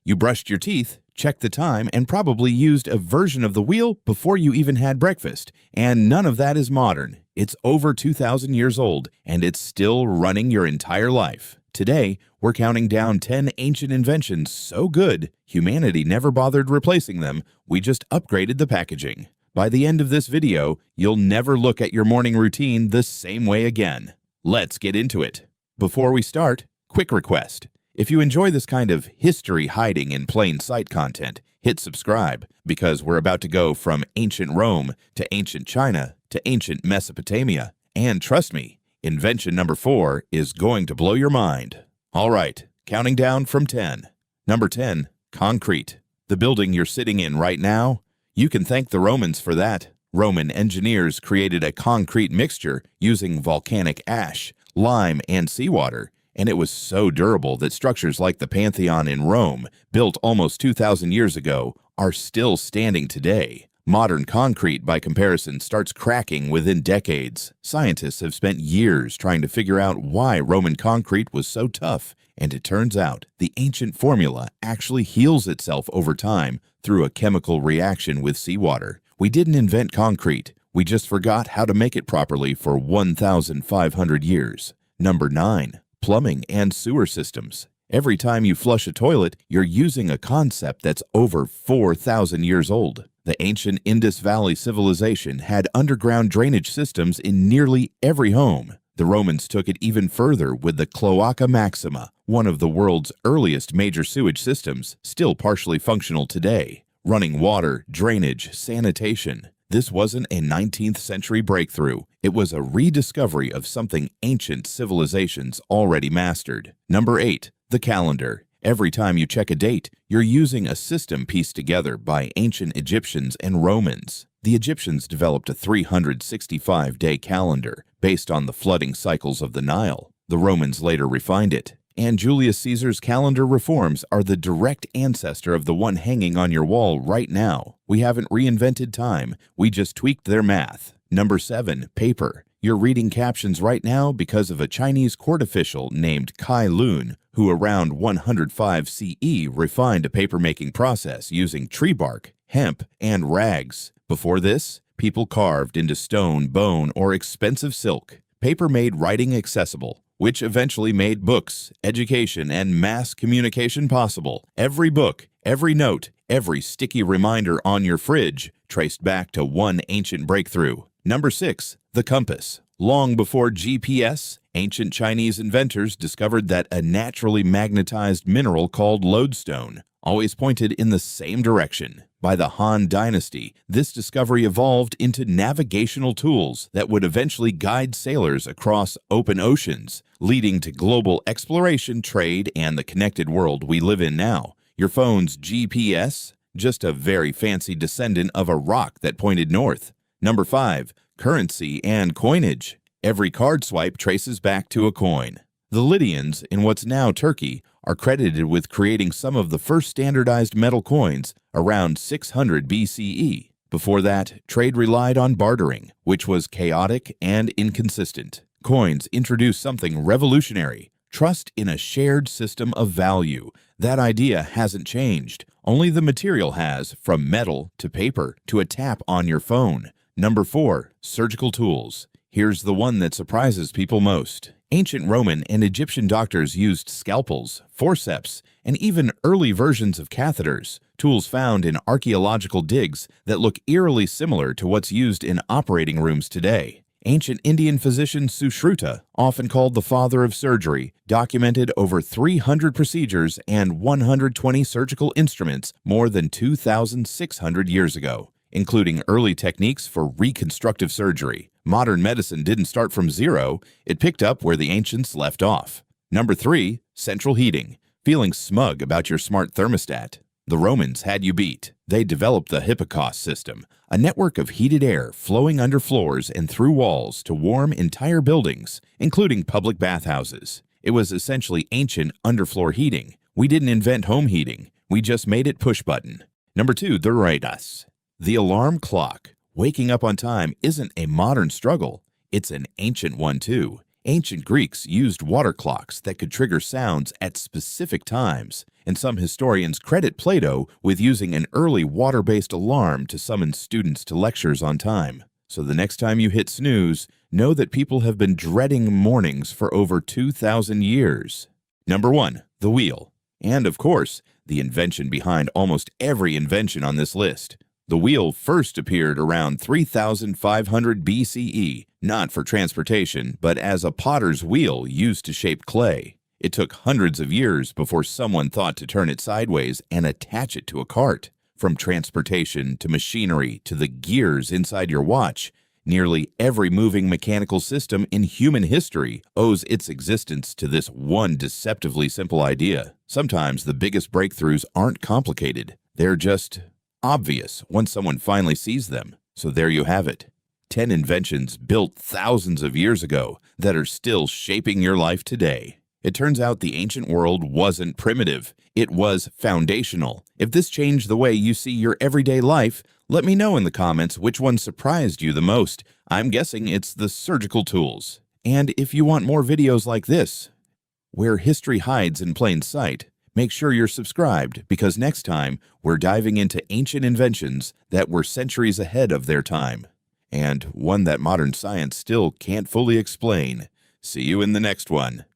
You brushed your teeth, checked the time, and probably used a version of the wheel before you even had breakfast. And none of that is modern. It's over 2,000 years old, and it's still running your entire life. Today, we're counting down 10 ancient inventions so good, humanity never bothered replacing them. We just upgraded the packaging. By the end of this video, you'll never look at your morning routine the same way again. Let's get into it. Before we start, quick request. If you enjoy this kind of history hiding in plain sight content, hit subscribe because we're about to go from ancient Rome to ancient China to ancient Mesopotamia. And trust me, invention number 4 is going to blow your mind. All right, counting down from 10. Number 10, concrete. The building you're sitting in right now, you can thank the Romans for that. Roman engineers created a concrete mixture using volcanic ash, lime, and seawater, and it was so durable that structures like the Pantheon in Rome, built almost 2,000 years ago, are still standing today. Modern concrete, by comparison, starts cracking within decades. Scientists have spent years trying to figure out why Roman concrete was so tough, and it turns out the ancient formula actually heals itself over time through a chemical reaction with seawater. We didn't invent concrete, we just forgot how to make it properly for 1,500 years. Number 9. Plumbing and sewer systems. Every time you flush a toilet, you're using a concept that's over 4,000 years old. The ancient Indus Valley civilization had underground drainage systems in nearly every home. The Romans took it even further with the Cloaca Maxima, one of the world's earliest major sewage systems, still partially functional today. Running water, drainage, sanitation. This wasn't a 19th century breakthrough. It was a rediscovery of something ancient civilizations already mastered. Number 8. The calendar. Every time you check a date, you're using a system pieced together by ancient Egyptians and Romans. The Egyptians developed a 365-day calendar based on the flooding cycles of the Nile. The Romans later refined it. And Julius Caesar's calendar reforms are the direct ancestor of the one hanging on your wall right now. We haven't reinvented time, we just tweaked their math. Number 7. Paper. You're reading captions right now because of a Chinese court official named Kai Lun, who around 105 CE refined a paper-making process using tree bark, hemp, and rags. Before this, people carved into stone, bone, or expensive silk. Paper made writing accessible, which eventually made books, education, and mass communication possible. Every book, every note, every sticky reminder on your fridge traced back to one ancient breakthrough. Number 6. The compass. Long before GPS, ancient Chinese inventors discovered that a naturally magnetized mineral called lodestone always pointed in the same direction. By the Han Dynasty, this discovery evolved into navigational tools that would eventually guide sailors across open oceans, leading to global exploration, trade, and the connected world we live in now. Your phone's GPS? Just a very fancy descendant of a rock that pointed north. Number 5. Currency and coinage. Every card swipe traces back to a coin. The Lydians, in what's now Turkey, are credited with creating some of the first standardized metal coins around 600 BCE. Before that, trade relied on bartering, which was chaotic and inconsistent. Coins introduced something revolutionary: trust in a shared system of value. That idea hasn't changed. Only the material has, from metal to paper to a tap on your phone. Number 4. Surgical tools. Here's the one that surprises people most. Ancient Roman and Egyptian doctors used scalpels, forceps, and even early versions of catheters, tools found in archaeological digs that look eerily similar to what's used in operating rooms today. Ancient Indian physician Sushruta, often called the father of surgery, documented over 300 procedures and 120 surgical instruments more than 2,600 years ago, including early techniques for reconstructive surgery. Modern medicine didn't start from zero, it picked up where the ancients left off. Number 3. Central heating. Feeling smug about your smart thermostat? The Romans had you beat. They developed the Hipparcos system, a network of heated air flowing under floors and through walls to warm entire buildings, including public bathhouses. It was essentially ancient underfloor heating. We didn't invent home heating, we just made it push button. Number 2. The Redas. The alarm clock. Waking up on time isn't a modern struggle, it's an ancient one too. Ancient Greeks used water clocks that could trigger sounds at specific times, and some historians credit Plato with using an early water-based alarm to summon students to lectures on time. So the next time you hit snooze, know that people have been dreading mornings for over 2,000 years. Number 1. The wheel. And of course, the invention behind almost every invention on this list. The wheel first appeared around 3500 BCE, not for transportation, but as a potter's wheel used to shape clay. It took hundreds of years before someone thought to turn it sideways and attach it to a cart. From transportation to machinery to the gears inside your watch, nearly every moving mechanical system in human history owes its existence to this one deceptively simple idea. Sometimes the biggest breakthroughs aren't complicated. They're just obvious once someone finally sees them. So there you have it. 10 inventions built thousands of years ago that are still shaping your life today. It turns out the ancient world wasn't primitive. It was foundational. If this changed the way you see your everyday life, let me know in the comments which one surprised you the most. I'm guessing it's the surgical tools. And if you want more videos like this, where history hides in plain sight, make sure you're subscribed, because next time we're diving into ancient inventions that were centuries ahead of their time, and one that modern science still can't fully explain. See you in the next one.